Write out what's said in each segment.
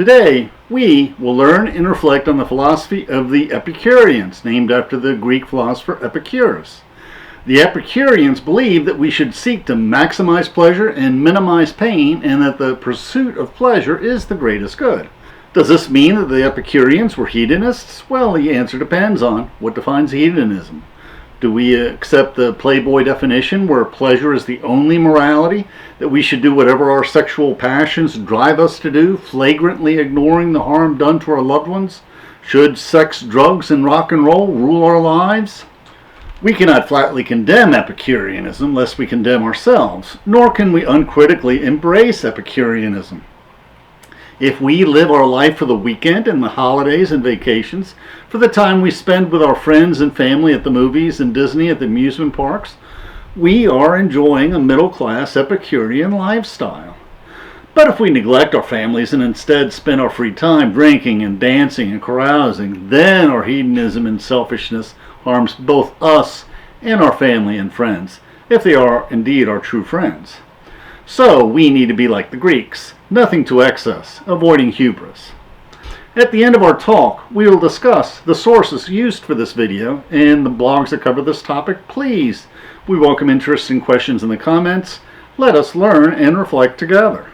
Today, we will learn and reflect on the philosophy of the Epicureans, named after the Greek philosopher Epicurus. The Epicureans believed that we should seek to maximize pleasure and minimize pain, and that the pursuit of pleasure is the greatest good. Does this mean that the Epicureans were hedonists? Well, the answer depends on what defines hedonism. Do we accept the Playboy definition, where pleasure is the only morality, that we should do whatever our sexual passions drive us to do, flagrantly ignoring the harm done to our loved ones? Should sex, drugs, and rock and roll rule our lives? We cannot flatly condemn Epicureanism lest we condemn ourselves, nor can we uncritically embrace Epicureanism. If we live our life for the weekend and the holidays and vacations, for the time we spend with our friends and family at the movies and Disney at the amusement parks, we are enjoying a middle-class Epicurean lifestyle. But if we neglect our families and instead spend our free time drinking and dancing and carousing, then our hedonism and selfishness harms both us and our family and friends, if they are indeed our true friends. So we need to be like the Greeks, nothing to excess, avoiding hubris. At the end of our talk, we will discuss the sources used for this video and the blogs that cover this topic. Please, we welcome interesting questions in the comments. Let us learn and reflect together.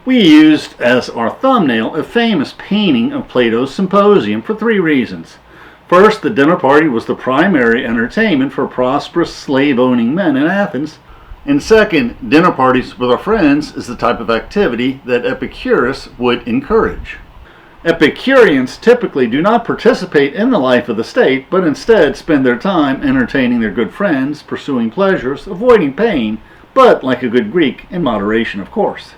We used as our thumbnail a famous painting of Plato's Symposium for 3 reasons. First, the dinner party was the primary entertainment for prosperous slave-owning men in Athens. And second, dinner parties with our friends is the type of activity that Epicurus would encourage. Epicureans typically do not participate in the life of the state, but instead spend their time entertaining their good friends, pursuing pleasures, avoiding pain, but like a good Greek, in moderation, of course.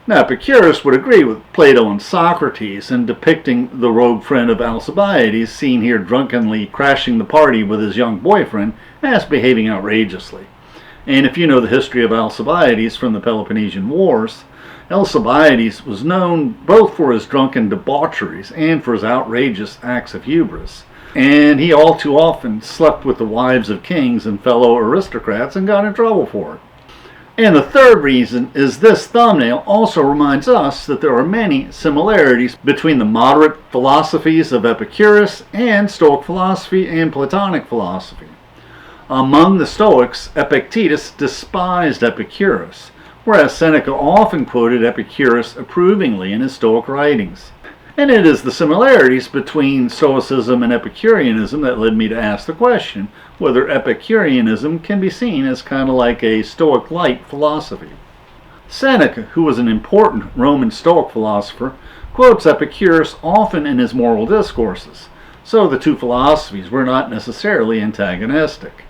Now, Epicurus would agree with Plato and Socrates in depicting the rogue friend of Alcibiades, seen here drunkenly crashing the party with his young boyfriend, as behaving outrageously. And if you know the history of Alcibiades from the Peloponnesian Wars, Alcibiades was known both for his drunken debaucheries and for his outrageous acts of hubris. And he all too often slept with the wives of kings and fellow aristocrats and got in trouble for it. And the third reason is this thumbnail also reminds us that there are many similarities between the moderate philosophies of Epicurus and Stoic philosophy and Platonic philosophy. Among the Stoics, Epictetus despised Epicurus, whereas Seneca often quoted Epicurus approvingly in his Stoic writings. And it is the similarities between Stoicism and Epicureanism that led me to ask the question whether Epicureanism can be seen as kind of like a Stoic-Lite philosophy. Seneca, who was an important Roman Stoic philosopher, quotes Epicurus often in his moral discourses, so the two philosophies were not necessarily antagonistic.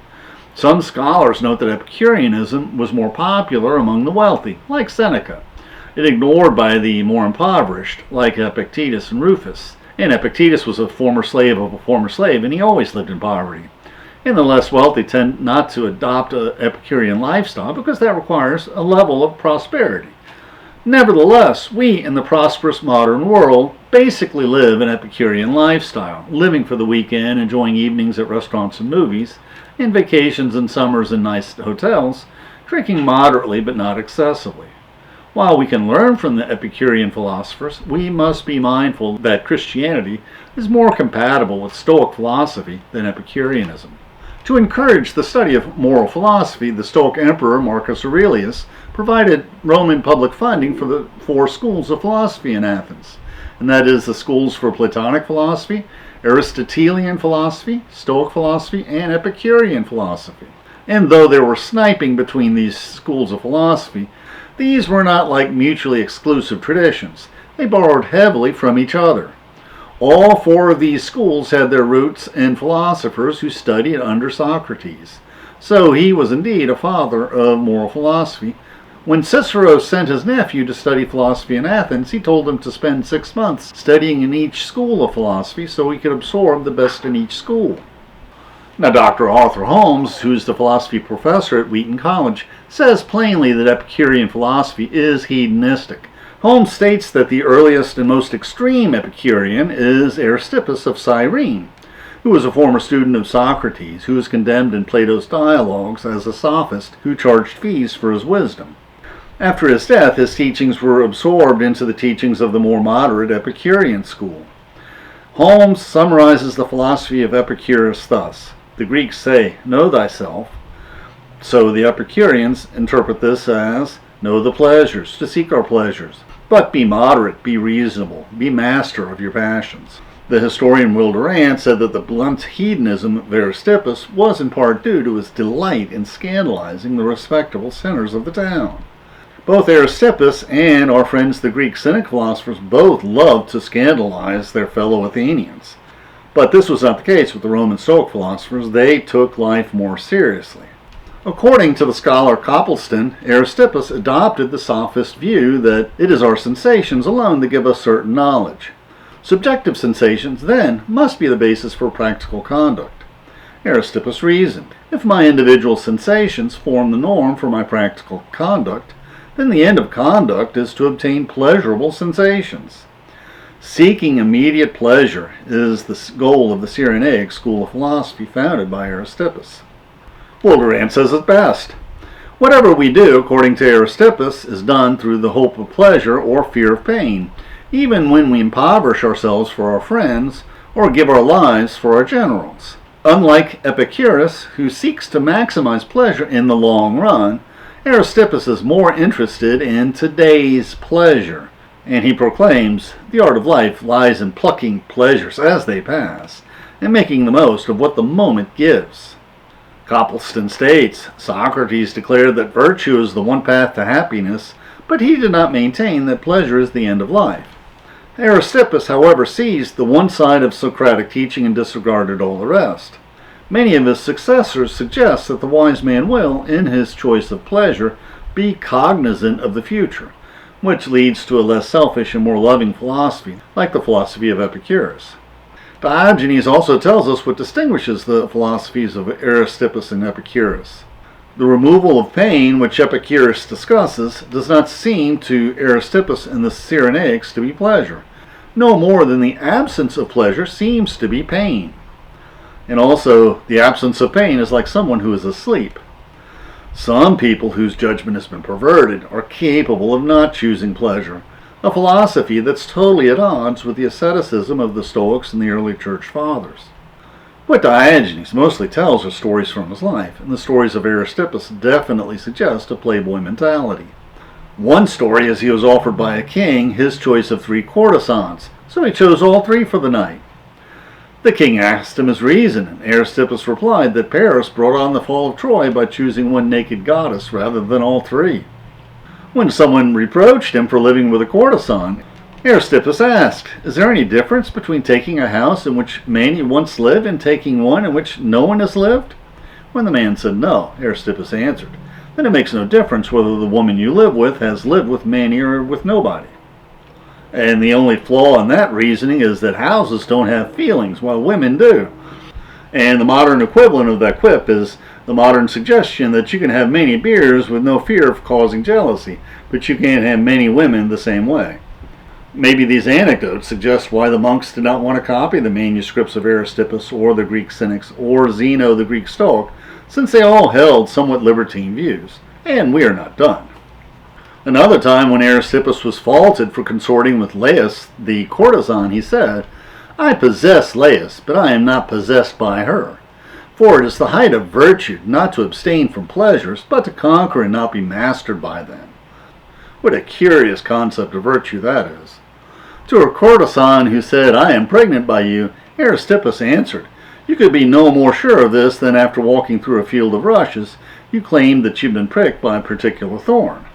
Some scholars note that Epicureanism was more popular among the wealthy, like Seneca, and ignored by the more impoverished, like Epictetus and Rufus. And Epictetus was a former slave of a former slave, and he always lived in poverty. And the less wealthy tend not to adopt an Epicurean lifestyle because that requires a level of prosperity. Nevertheless, we in the prosperous modern world basically live an Epicurean lifestyle, living for the weekend, enjoying evenings at restaurants and movies, and vacations and summers in nice hotels, drinking moderately but not excessively. While we can learn from the Epicurean philosophers, we must be mindful that Christianity is more compatible with Stoic philosophy than Epicureanism. To encourage the study of moral philosophy, the Stoic emperor Marcus Aurelius provided Roman public funding for the 4 schools of philosophy in Athens, and that is the schools for Platonic philosophy, Aristotelian philosophy, Stoic philosophy, and Epicurean philosophy. And though there were sniping between these schools of philosophy, these were not like mutually exclusive traditions. They borrowed heavily from each other. All 4 of these schools had their roots in philosophers who studied under Socrates. So he was indeed a father of moral philosophy. When Cicero sent his nephew to study philosophy in Athens, he told him to spend 6 months studying in each school of philosophy so he could absorb the best in each school. Now, Dr. Arthur Holmes, who's the philosophy professor at Wheaton College, says plainly that Epicurean philosophy is hedonistic. Holmes states that the earliest and most extreme Epicurean is Aristippus of Cyrene, who was a former student of Socrates, who was condemned in Plato's dialogues as a sophist who charged fees for his wisdom. After his death, his teachings were absorbed into the teachings of the more moderate Epicurean school. Holmes summarizes the philosophy of Epicurus thus: the Greeks say, "Know thyself." So the Epicureans interpret this as, "Know the pleasures, to seek our pleasures. But be moderate, be reasonable, be master of your passions." The historian Will Durant said that the blunt hedonism of Aristippus was in part due to his delight in scandalizing the respectable sinners of the town. Both Aristippus and our friends the Greek Cynic philosophers both loved to scandalize their fellow Athenians. But this was not the case with the Roman Stoic philosophers. They took life more seriously. According to the scholar Copleston, Aristippus adopted the sophist view that it is our sensations alone that give us certain knowledge. Subjective sensations, then, must be the basis for practical conduct. Aristippus reasoned, if my individual sensations form the norm for my practical conduct, then the end of conduct is to obtain pleasurable sensations. Seeking immediate pleasure is the goal of the Cyrenaic school of philosophy founded by Aristippus. Will Durant says it best: whatever we do, according to Aristippus, is done through the hope of pleasure or fear of pain, even when we impoverish ourselves for our friends or give our lives for our generals. Unlike Epicurus, who seeks to maximize pleasure in the long run, Aristippus is more interested in today's pleasure, and he proclaims the art of life lies in plucking pleasures as they pass and making the most of what the moment gives. Copleston states, Socrates declared that virtue is the one path to happiness, but he did not maintain that pleasure is the end of life. Aristippus, however, seized the one side of Socratic teaching and disregarded all the rest. Many of his successors suggest that the wise man will, in his choice of pleasure, be cognizant of the future, which leads to a less selfish and more loving philosophy, like the philosophy of Epicurus. Diogenes also tells us what distinguishes the philosophies of Aristippus and Epicurus. The removal of pain, which Epicurus discusses, does not seem to Aristippus and the Cyrenaics to be pleasure, no more than the absence of pleasure seems to be pain. And also, the absence of pain is like someone who is asleep. Some people whose judgment has been perverted are capable of not choosing pleasure, a philosophy that's totally at odds with the asceticism of the Stoics and the early church fathers. What Diogenes mostly tells are stories from his life, and the stories of Aristippus definitely suggest a Playboy mentality. One story is he was offered by a king his choice of 3 courtesans, so he chose all 3 for the night. The king asked him his reason, and Aristippus replied that Paris brought on the fall of Troy by choosing one naked goddess rather than all 3. When someone reproached him for living with a courtesan, Aristippus asked, is there any difference between taking a house in which many once lived and taking one in which no one has lived? When the man said no, Aristippus answered, then it makes no difference whether the woman you live with has lived with many or with nobody. And the only flaw in that reasoning is that houses don't have feelings, while women do. And the modern equivalent of that quip is the modern suggestion that you can have many beers with no fear of causing jealousy, but you can't have many women the same way. Maybe these anecdotes suggest why the monks did not want to copy the manuscripts of Aristippus or the Greek Cynics or Zeno the Greek Stoic, since they all held somewhat libertine views. And we are not done. Another time when Aristippus was faulted for consorting with Laius, the courtesan, he said, I possess Laius, but I am not possessed by her. For it is the height of virtue not to abstain from pleasures, but to conquer and not be mastered by them. What a curious concept of virtue that is. To a courtesan who said, I am pregnant by you, Aristippus answered, you could be no more sure of this than after walking through a field of rushes, you claimed that you'd been pricked by a particular thorn.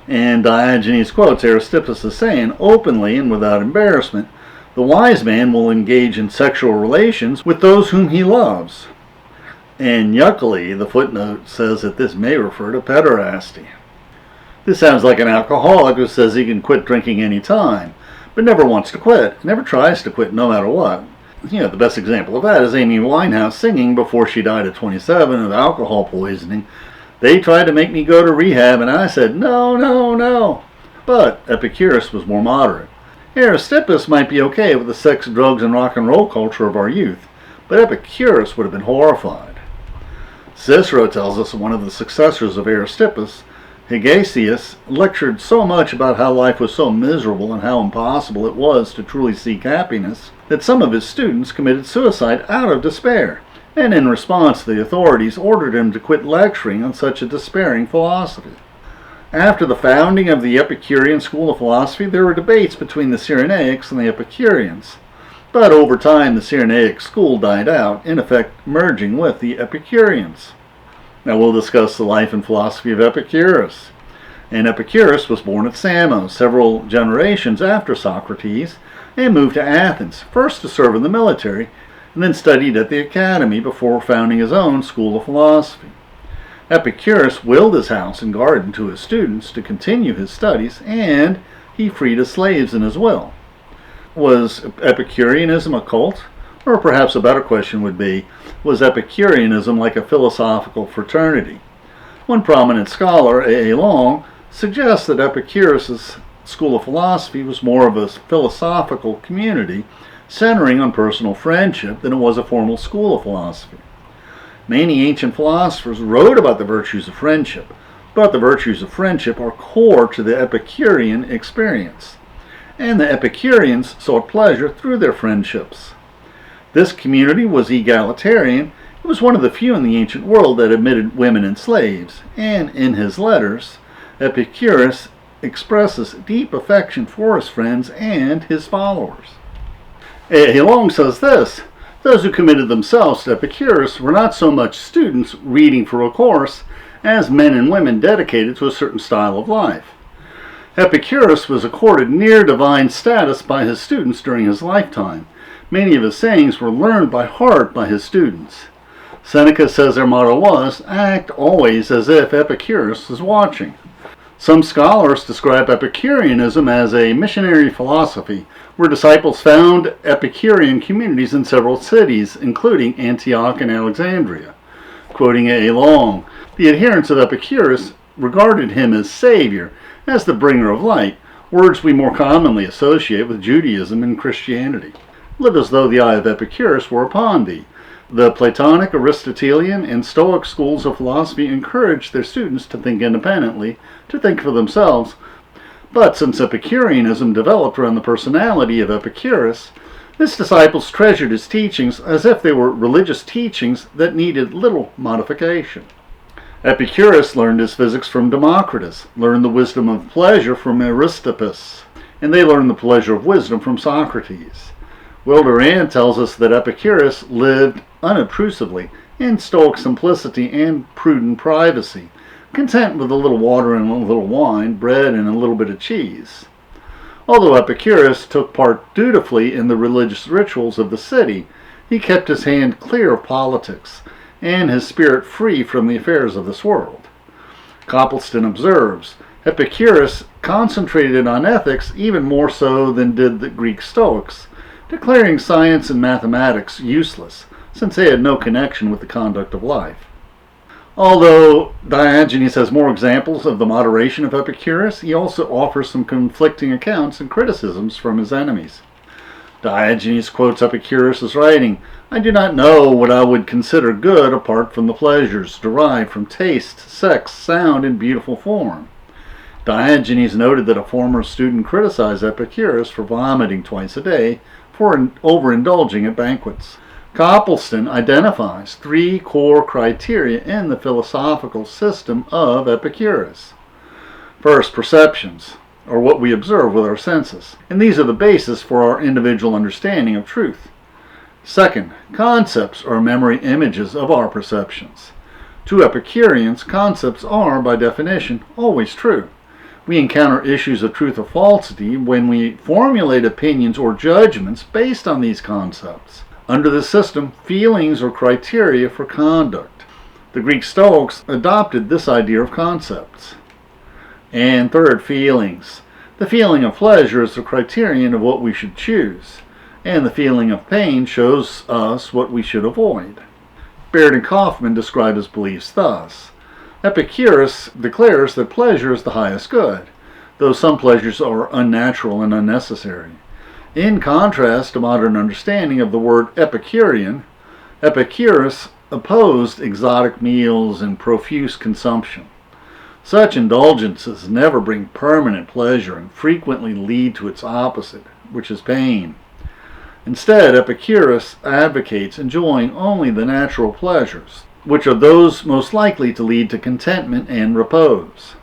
And Diogenes quotes Aristippus as saying, openly and without embarrassment, the wise man will engage in sexual relations with those whom he loves. And yuckily, the footnote says that this may refer to pederasty. This sounds like an alcoholic who says he can quit drinking any time, but never wants to quit, never tries to quit no matter what. The best example of that is Amy Winehouse singing before she died at 27 of alcohol poisoning. They tried to make me go to rehab, and I said, no, no, no. but Epicurus was more moderate. Aristippus might be okay with the sex, drugs, and rock and roll culture of our youth, but Epicurus would have been horrified. Cicero tells us one of the successors of Aristippus, Hegesias, lectured so much about how life was so miserable and how impossible it was to truly seek happiness that some of his students committed suicide out of despair, and in response the authorities ordered him to quit lecturing on such a despairing philosophy. After the founding of the Epicurean school of philosophy, there were debates between the Cyrenaics and the Epicureans. But over time, the Cyrenaic school died out, in effect merging with the Epicureans. Now we'll discuss the life and philosophy of Epicurus. And Epicurus was born at Samos, several generations after Socrates, and moved to Athens, first to serve in the military, and then studied at the academy before founding his own school of philosophy. Epicurus willed his house and garden to his students to continue his studies, and he freed his slaves in his will. Was Epicureanism a cult? Or perhaps a better question would be, was Epicureanism like a philosophical fraternity? One prominent scholar, A. Long, suggests that Epicurus' school of philosophy was more of a philosophical community centering on personal friendship than it was a formal school of philosophy. Many ancient philosophers wrote about the virtues of friendship, but the virtues of friendship are core to the Epicurean experience, and the Epicureans sought pleasure through their friendships. This community was egalitarian. It was one of the few in the ancient world that admitted women and slaves, and in his letters, Epicurus expresses deep affection for his friends and his followers. A. Long says this: those who committed themselves to Epicurus were not so much students reading for a course as men and women dedicated to a certain style of life. Epicurus was accorded near divine status by his students during his lifetime. Many of his sayings were learned by heart by his students. Seneca says their motto was, "Act always as if Epicurus is watching." Some scholars describe Epicureanism as a missionary philosophy, where disciples found Epicurean communities in several cities, including Antioch and Alexandria. Quoting A. Long, the adherents of Epicurus regarded him as savior, as the bringer of light, words we more commonly associate with Judaism and Christianity. Live as though the eye of Epicurus were upon thee. The Platonic, Aristotelian, and Stoic schools of philosophy encouraged their students to think independently, to think for themselves. But since Epicureanism developed around the personality of Epicurus, his disciples treasured his teachings as if they were religious teachings that needed little modification. Epicurus learned his physics from Democritus, learned the wisdom of pleasure from Aristippus, and they learned the pleasure of wisdom from Socrates. Wilderand tells us that Epicurus lived unobtrusively, in stoic simplicity and prudent privacy, content with a little water and a little wine, bread and a little bit of cheese. Although Epicurus took part dutifully in the religious rituals of the city, he kept his hand clear of politics, and his spirit free from the affairs of this world. Copleston observes, Epicurus concentrated on ethics even more so than did the Greek Stoics, declaring science and mathematics useless, since they had no connection with the conduct of life. Although Diogenes has more examples of the moderation of Epicurus, he also offers some conflicting accounts and criticisms from his enemies. Diogenes quotes Epicurus' writing, "I do not know what I would consider good apart from the pleasures derived from taste, sex, sound, and beautiful form." Diogenes noted that a former student criticized Epicurus for vomiting twice a day, for overindulging at banquets. Copleston identifies three core criteria in the philosophical system of Epicurus. First, perceptions, or what we observe with our senses, and these are the basis for our individual understanding of truth. Second, concepts or memory images of our perceptions. To Epicureans, concepts are, by definition, always true. We encounter issues of truth or falsity when we formulate opinions or judgments based on these concepts. Under this system, feelings are criteria for conduct. The Greek Stoics adopted this idea of concepts. And third, feelings. The feeling of pleasure is the criterion of what we should choose, and the feeling of pain shows us what we should avoid. Baird and Kaufman describe his beliefs thus. Epicurus declares that pleasure is the highest good. though some pleasures are unnatural and unnecessary. In contrast to modern understanding of the word Epicurean, Epicurus opposed exotic meals and profuse consumption. Such indulgences never bring permanent pleasure and frequently lead to its opposite, which is pain. Instead, Epicurus advocates enjoying only the natural pleasures, which are those most likely to lead to contentment and repose.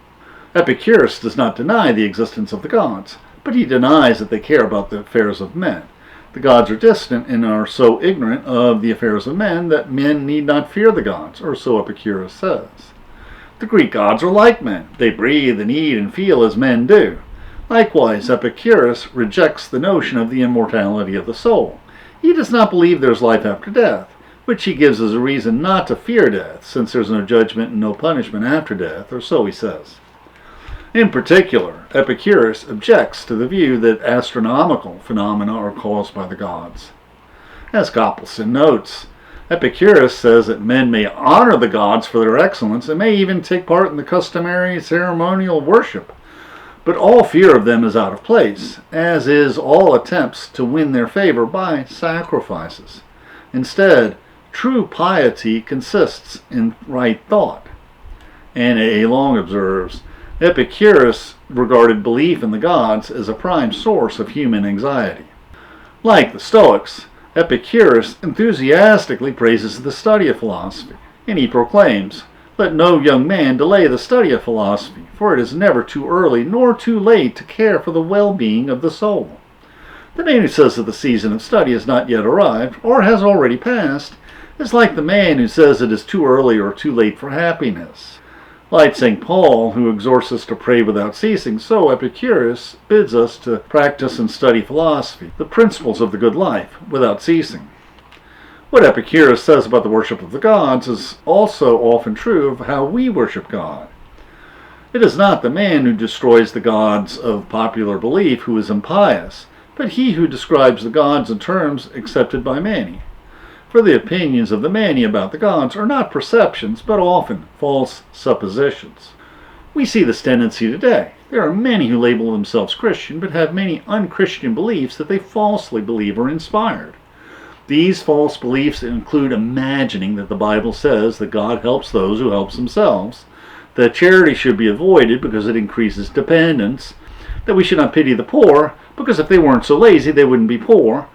Epicurus does not deny the existence of the gods, but he denies that they care about the affairs of men. The gods are distant and are so ignorant of the affairs of men that men need not fear the gods, or so Epicurus says. The Greek gods are like men. They breathe and eat and feel as men do. Likewise, Epicurus rejects the notion of the immortality of the soul. He does not believe there is life after death, which he gives as a reason not to fear death, since there is no judgment and no punishment after death, or so he says. In particular, Epicurus objects to the view that astronomical phenomena are caused by the gods. As Coppelson notes, Epicurus says that men may honor the gods for their excellence and may even take part in the customary ceremonial worship, but all fear of them is out of place, as is all attempts to win their favor by sacrifices. Instead, true piety consists in right thought. And A. Long observes, Epicurus regarded belief in the gods as a prime source of human anxiety. Like the Stoics, Epicurus enthusiastically praises the study of philosophy, and he proclaims, "Let no young man delay the study of philosophy, for it is never too early nor too late to care for the well-being of the soul." The man who says that the season of study has not yet arrived, or has already passed, is like the man who says it is too early or too late for happiness. Like St. Paul, who exhorts us to pray without ceasing, so Epicurus bids us to practice and study philosophy, the principles of the good life, without ceasing. What Epicurus says about the worship of the gods is also often true of how we worship God. It is not the man who destroys the gods of popular belief who is impious, but he who describes the gods in terms accepted by many. For the opinions of the many about the gods are not perceptions, but often false suppositions. We see this tendency today. There are many who label themselves Christian, but have many unchristian beliefs that they falsely believe are inspired. These false beliefs include imagining that the Bible says that God helps those who help themselves, that charity should be avoided because it increases dependence, that we should not pity the poor, because if they weren't so lazy they wouldn't be poor,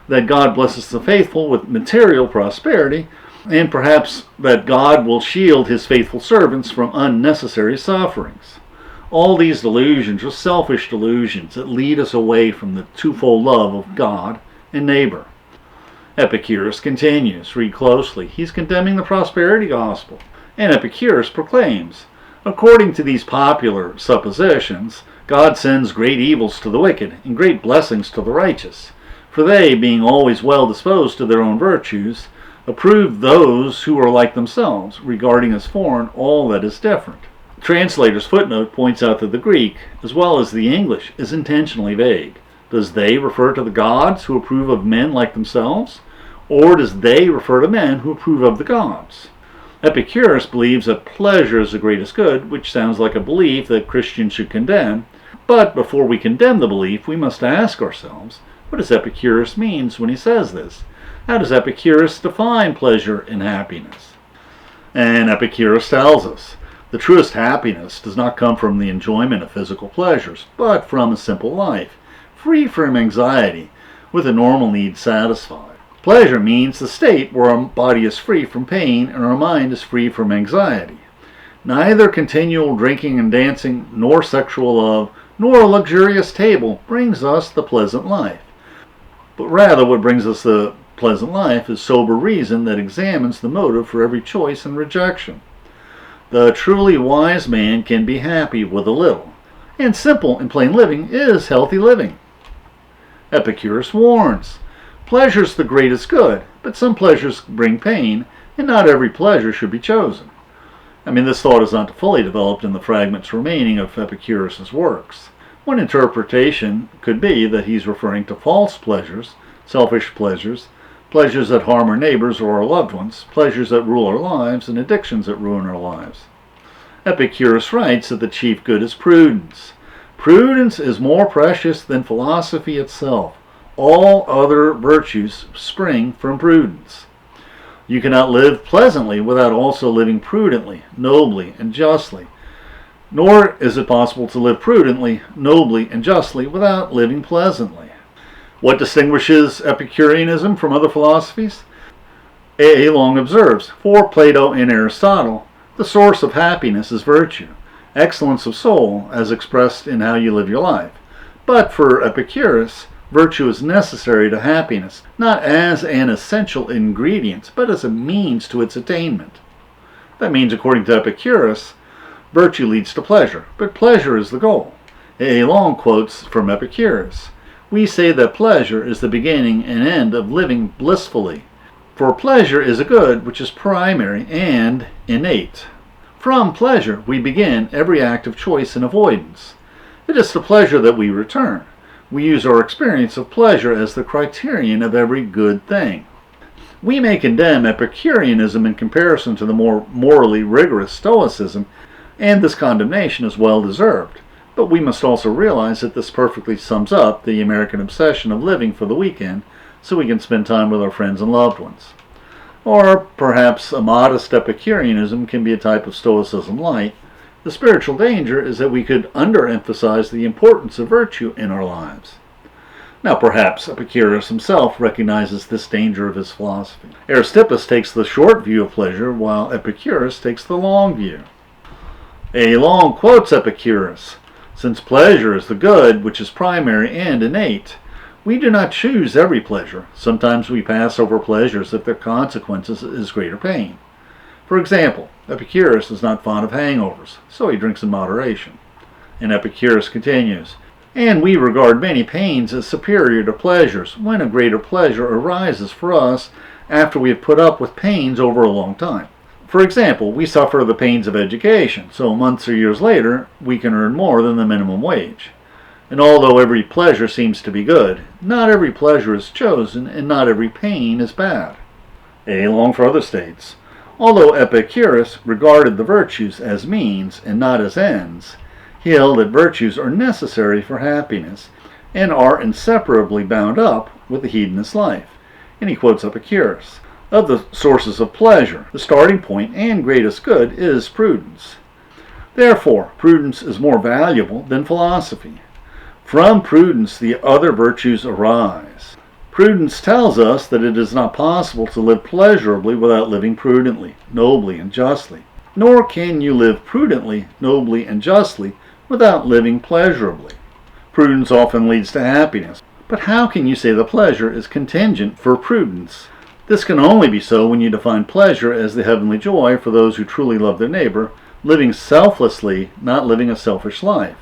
that God blesses the faithful with material prosperity, and perhaps that God will shield his faithful servants from unnecessary sufferings. All these delusions are selfish delusions that lead us away from the twofold love of God and neighbor. Epicurus continues, read closely, he's condemning the prosperity gospel, and Epicurus proclaims, according to these popular suppositions, God sends great evils to the wicked and great blessings to the righteous. For they, being always well disposed to their own virtues, approve those who are like themselves, regarding as foreign all that is different. The translator's footnote points out that the Greek, as well as the English, is intentionally vague. Does they refer to the gods who approve of men like themselves? Or does they refer to men who approve of the gods? Epicurus believes that pleasure is the greatest good, which sounds like a belief that Christians should condemn. But before we condemn the belief, we must ask ourselves, what does Epicurus mean when he says this? How does Epicurus define pleasure and happiness? And Epicurus tells us, the truest happiness does not come from the enjoyment of physical pleasures, but from a simple life, free from anxiety, with the normal needs satisfied. Pleasure means the state where our body is free from pain and our mind is free from anxiety. Neither continual drinking and dancing, nor sexual love, nor a luxurious table brings us the pleasant life. But rather what brings us the pleasant life is sober reason that examines the motive for every choice and rejection. The truly wise man can be happy with a little, and simple and plain living is healthy living. Epicurus warns, pleasure's the greatest good, but some pleasures bring pain, and not every pleasure should be chosen. This thought is not fully developed in the fragments remaining of Epicurus' works. One interpretation could be that he's referring to false pleasures, selfish pleasures, pleasures that harm our neighbors or our loved ones, pleasures that rule our lives, and addictions that ruin our lives. Epicurus writes that the chief good is prudence. Prudence is more precious than philosophy itself. All other virtues spring from prudence. You cannot live pleasantly without also living prudently, nobly, and justly. Nor is it possible to live prudently, nobly, and justly without living pleasantly. What distinguishes Epicureanism from other philosophies? A. Long observes, for Plato and Aristotle, the source of happiness is virtue, excellence of soul as expressed in how you live your life. But for Epicurus, virtue is necessary to happiness, not as an essential ingredient, but as a means to its attainment. That means, according to Epicurus, virtue leads to pleasure, but pleasure is the goal. A. Long quotes from Epicurus, "We say that pleasure is the beginning and end of living blissfully. For pleasure is a good which is primary and innate. From pleasure we begin every act of choice and avoidance. It is to pleasure that we return. We use our experience of pleasure as the criterion of every good thing." We may condemn Epicureanism in comparison to the more morally rigorous Stoicism, and this condemnation is well deserved. But we must also realize that this perfectly sums up the American obsession of living for the weekend so we can spend time with our friends and loved ones. Or perhaps a modest Epicureanism can be a type of Stoicism-Lite. The spiritual danger is that we could underemphasize the importance of virtue in our lives. Now perhaps Epicurus himself recognizes this danger of his philosophy. Aristippus takes the short view of pleasure, while Epicurus takes the long view. A. Long quotes Epicurus, "Since pleasure is the good which is primary and innate, we do not choose every pleasure. Sometimes we pass over pleasures if their consequences is greater pain. For example, Epicurus is not fond of hangovers, so he drinks in moderation." And Epicurus continues, "And we regard many pains as superior to pleasures when a greater pleasure arises for us after we have put up with pains over a long time. For example, we suffer the pains of education, so months or years later we can earn more than the minimum wage. And although every pleasure seems to be good, not every pleasure is chosen, and not every pain is bad." A. Long further states, "Although Epicurus regarded the virtues as means and not as ends, he held that virtues are necessary for happiness and are inseparably bound up with the hedonist life." And he quotes Epicurus, "Of the sources of pleasure, the starting point and greatest good is prudence. Therefore, prudence is more valuable than philosophy. From prudence the other virtues arise. Prudence tells us that it is not possible to live pleasurably without living prudently, nobly, and justly. Nor can you live prudently, nobly, and justly without living pleasurably. Prudence often leads to happiness. But how can you say the pleasure is contingent for prudence? This can only be so when you define pleasure as the heavenly joy for those who truly love their neighbor, living selflessly, not living a selfish life.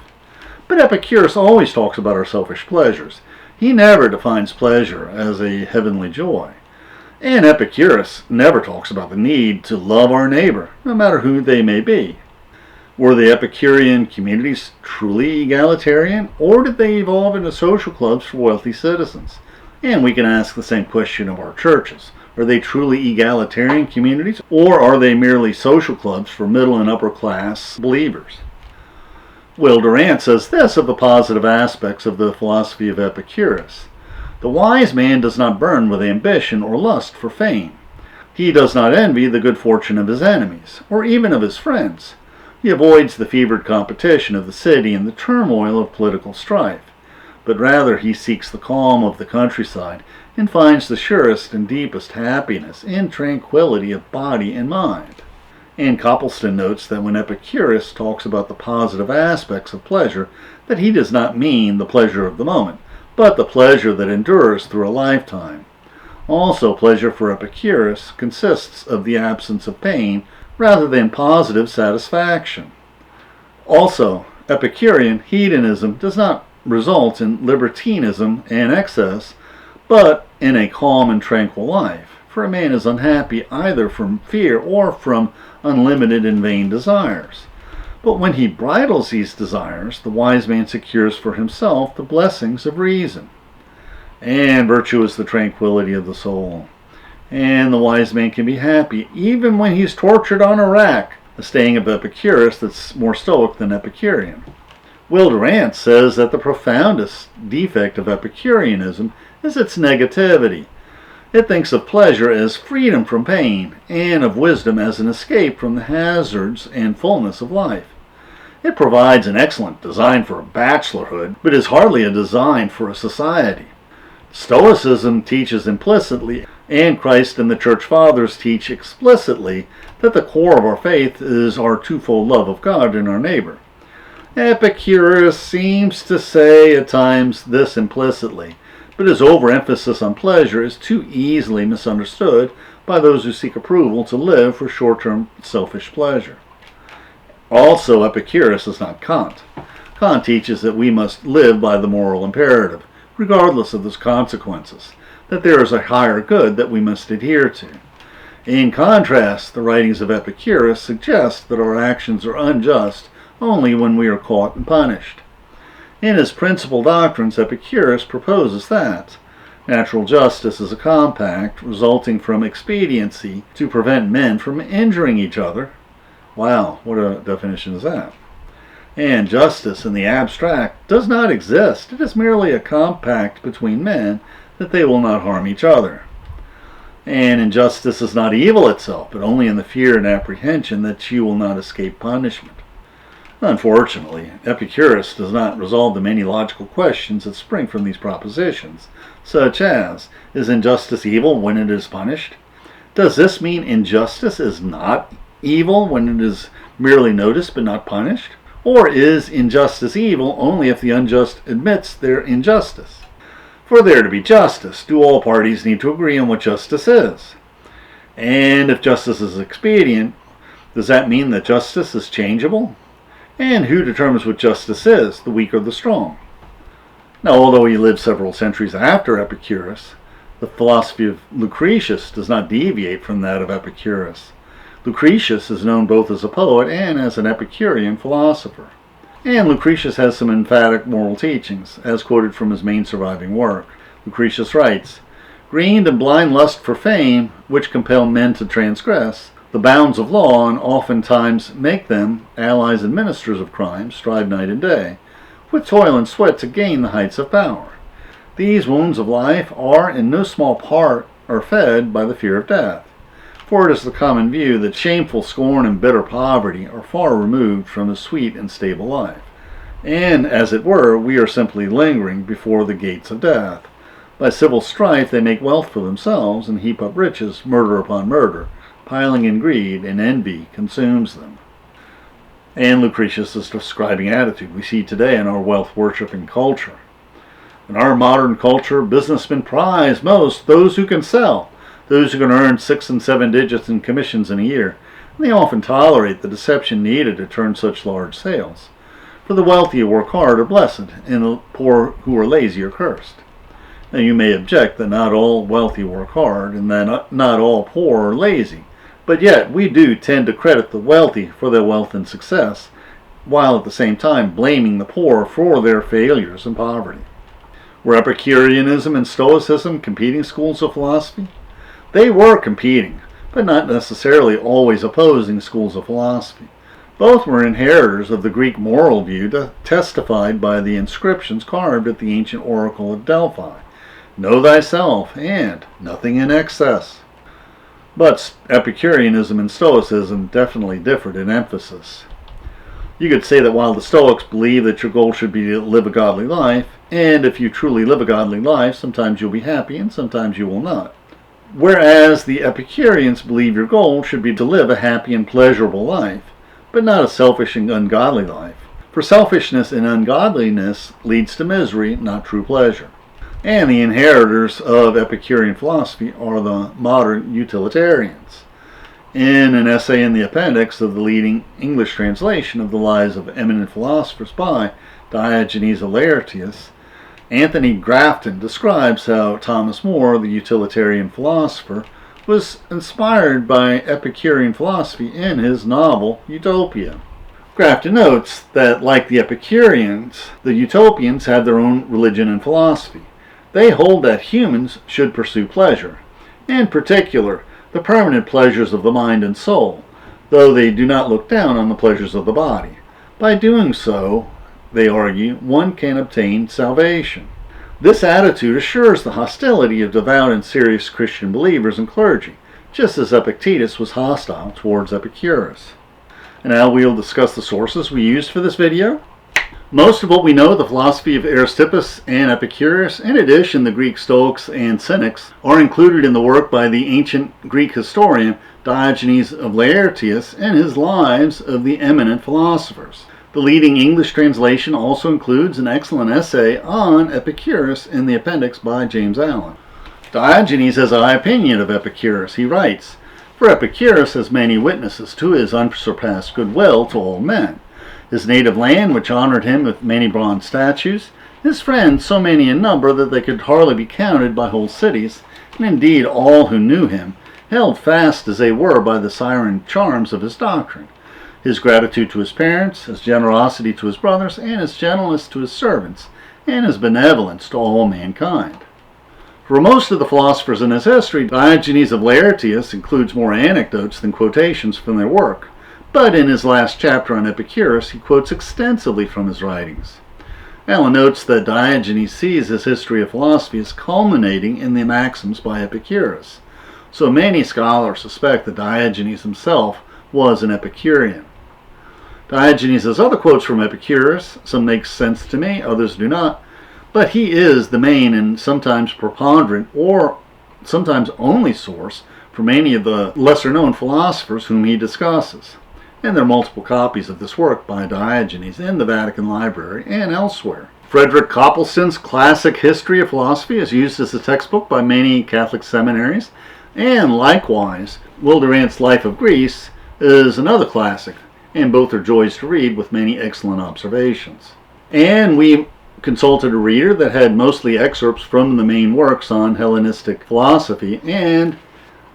But Epicurus always talks about our selfish pleasures. He never defines pleasure as a heavenly joy. And Epicurus never talks about the need to love our neighbor, no matter who they may be. Were the Epicurean communities truly egalitarian, or did they evolve into social clubs for wealthy citizens? And we can ask the same question of our churches. Are they truly egalitarian communities, or are they merely social clubs for middle and upper class believers? Will Durant says this of the positive aspects of the philosophy of Epicurus. "The wise man does not burn with ambition or lust for fame. He does not envy the good fortune of his enemies, or even of his friends. He avoids the fevered competition of the city and the turmoil of political strife, but rather he seeks the calm of the countryside and finds the surest and deepest happiness in tranquility of body and mind." And Copleston notes that when Epicurus talks about the positive aspects of pleasure, that he does not mean the pleasure of the moment, but the pleasure that endures through a lifetime. Also, pleasure for Epicurus consists of the absence of pain rather than positive satisfaction. Also, Epicurean hedonism does not result in libertinism and excess, but in a calm and tranquil life, for a man is unhappy either from fear or from unlimited and vain desires. But when he bridles these desires, the wise man secures for himself the blessings of reason. And virtue is the tranquility of the soul. And the wise man can be happy even when he's tortured on a rack, a saying of Epicurus that's more Stoic than Epicurean. Will Durant says that the profoundest defect of Epicureanism is its negativity. It thinks of pleasure as freedom from pain, and of wisdom as an escape from the hazards and fullness of life. It provides an excellent design for a bachelorhood, but is hardly a design for a society. Stoicism teaches implicitly, and Christ and the Church Fathers teach explicitly, that the core of our faith is our twofold love of God and our neighbor. Epicurus seems to say at times this implicitly, but his overemphasis on pleasure is too easily misunderstood by those who seek approval to live for short-term selfish pleasure. Also, Epicurus is not Kant. Kant teaches that we must live by the moral imperative, regardless of the consequences, that there is a higher good that we must adhere to. In contrast, the writings of Epicurus suggest that our actions are unjust only when we are caught and punished. In his principal doctrines, Epicurus proposes that natural justice is a compact resulting from expediency to prevent men from injuring each other. Wow, what a definition is that? And justice in the abstract does not exist. It is merely a compact between men that they will not harm each other. And injustice is not evil itself, but only in the fear and apprehension that you will not escape punishment. Unfortunately, Epicurus does not resolve the many logical questions that spring from these propositions, such as, is injustice evil when it is punished? Does this mean injustice is not evil when it is merely noticed but not punished? Or is injustice evil only if the unjust admits their injustice? For there to be justice, do all parties need to agree on what justice is? And if justice is expedient, does that mean that justice is changeable? And who determines what justice is, the weak or the strong? Now, although he lived several centuries after Epicurus, the philosophy of Lucretius does not deviate from that of Epicurus. Lucretius is known both as a poet and as an Epicurean philosopher. And Lucretius has some emphatic moral teachings, as quoted from his main surviving work. Lucretius writes, "Greed and blind lust for fame, which compel men to transgress the bounds of law and oftentimes make them, allies and ministers of crime, strive night and day, with toil and sweat to gain the heights of power. These wounds of life are in no small part fed by the fear of death. For it is the common view that shameful scorn and bitter poverty are far removed from a sweet and stable life. And, as it were, we are simply lingering before the gates of death. By civil strife they make wealth for themselves and heap up riches, murder upon murder, piling in greed, and envy consumes them." And Lucretius is describing attitude we see today in our wealth-worshipping culture. In our modern culture, businessmen prize most those who can sell, those who can earn 6 and 7 digits in commissions in a year, and they often tolerate the deception needed to turn such large sales. For the wealthy who work hard are blessed, and the poor who are lazy are cursed. Now you may object that not all wealthy work hard, and that not all poor are lazy, but yet we do tend to credit the wealthy for their wealth and success, while at the same time blaming the poor for their failures and poverty. Were Epicureanism and Stoicism competing schools of philosophy? They were competing, but not necessarily always opposing schools of philosophy. Both were inheritors of the Greek moral view testified by the inscriptions carved at the ancient oracle of Delphi. Know thyself, and nothing in excess. But Epicureanism and Stoicism definitely differed in emphasis. You could say that while the Stoics believe that your goal should be to live a godly life, and if you truly live a godly life, sometimes you'll be happy and sometimes you will not. Whereas the Epicureans believe your goal should be to live a happy and pleasurable life, but not a selfish and ungodly life. For selfishness and ungodliness leads to misery, not true pleasure. And the inheritors of Epicurean philosophy are the modern utilitarians. In an essay in the appendix of the leading English translation of the Lives of Eminent Philosophers by Diogenes Laertius, Anthony Grafton describes how Thomas More, the utilitarian philosopher, was inspired by Epicurean philosophy in his novel Utopia. Grafton notes that, like the Epicureans, the Utopians had their own religion and philosophy. They hold that humans should pursue pleasure, in particular, the permanent pleasures of the mind and soul, though they do not look down on the pleasures of the body. By doing so, they argue, one can obtain salvation. This attitude assures the hostility of devout and serious Christian believers and clergy, just as Epictetus was hostile towards Epicurus. And now we'll discuss the sources we used for this video. Most of what we know of the philosophy of Aristippus and Epicurus, in addition the Greek Stoics and Cynics, are included in the work by the ancient Greek historian Diogenes of Laertius and his lives of the eminent philosophers. The leading English translation also includes an excellent essay on Epicurus in the appendix by James Allen. Diogenes has a high opinion of Epicurus. He writes, "For Epicurus has many witnesses to his unsurpassed goodwill to all men. His native land, which honored him with many bronze statues, his friends, so many in number that they could hardly be counted by whole cities, and indeed all who knew him, held fast as they were by the siren charms of his doctrine. His gratitude to his parents, his generosity to his brothers, and his gentleness to his servants, and his benevolence to all mankind." For most of the philosophers in his history, Diogenes of Laertius includes more anecdotes than quotations from their work, but in his last chapter on Epicurus, he quotes extensively from his writings. Allen notes that Diogenes sees his history of philosophy as culminating in the maxims by Epicurus, so many scholars suspect that Diogenes himself was an Epicurean. Diogenes has other quotes from Epicurus. Some make sense to me, others do not, but he is the main and sometimes preponderant or sometimes only source for many of the lesser-known philosophers whom he discusses. And there are multiple copies of this work by Diogenes in the Vatican Library and elsewhere. Frederick Copleston's Classic History of Philosophy is used as a textbook by many Catholic seminaries, and likewise, Will Durant's Life of Greece is another classic, and both are joys to read with many excellent observations. And we consulted a reader that had mostly excerpts from the main works on Hellenistic philosophy and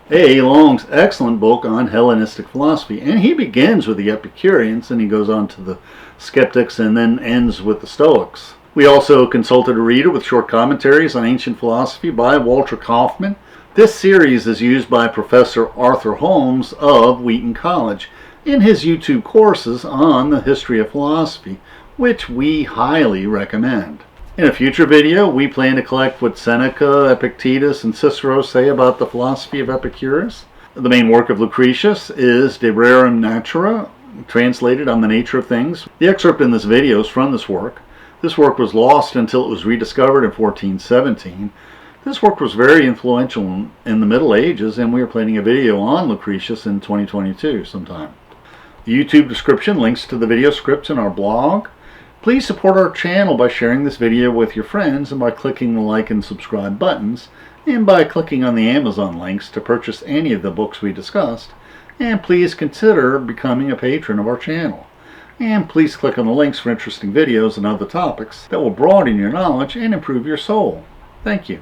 A. Long's excellent book on Hellenistic philosophy, and he begins with the Epicureans and he goes on to the skeptics and then ends with the Stoics. We also consulted a reader with short commentaries on ancient philosophy by Walter Kaufmann. This series is used by Professor Arthur Holmes of Wheaton College in his YouTube courses on the history of philosophy, which we highly recommend. In a future video, we plan to collect what Seneca, Epictetus, and Cicero say about the philosophy of Epicurus. The main work of Lucretius is De Rerum Natura, translated on the nature of things. The excerpt in this video is from this work. This work was lost until it was rediscovered in 1417. This work was very influential in the Middle Ages, and we are planning a video on Lucretius in 2022 sometime. The YouTube description links to the video scripts in our blog. Please support our channel by sharing this video with your friends and by clicking the like and subscribe buttons, and by clicking on the Amazon links to purchase any of the books we discussed. And please consider becoming a patron of our channel. And please click on the links for interesting videos and other topics that will broaden your knowledge and improve your soul. Thank you.